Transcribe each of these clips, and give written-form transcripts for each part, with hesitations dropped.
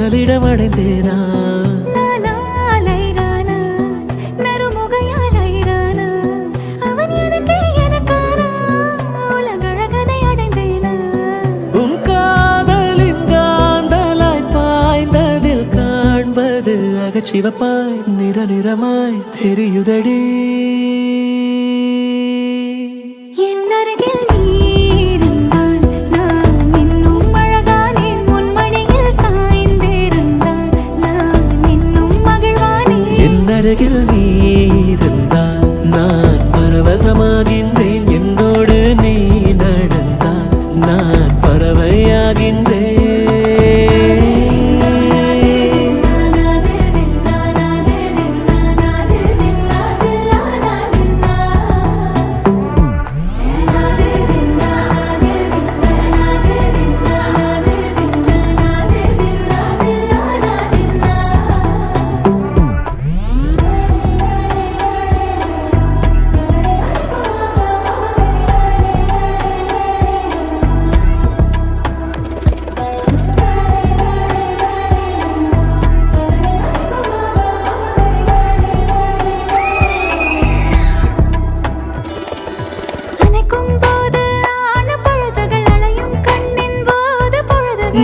முதலிடம் அடைந்தேனா உன் காதலின் காந்தலாய் பாய்ந்ததில் காண்பது அகச்சிவப்பாய் நிறமாய் தெரியுதடி அருகில் நீ இருந்தால் நான் பரவசமாகின்றேன் என்னோடு நீ நடந்தால் நான் பறவையாகின்றேன்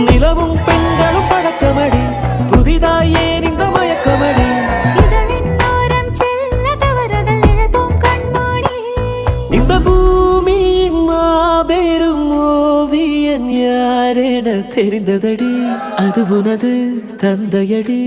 நிலவும் பெண்களும் பழக்கமடி புதிதாய் ஏன் இந்த மயக்கமடி இந்த பூமியின் மாபெரும் ஓவியன் யாரென தெரிந்ததடி அது உனது தந்தையடி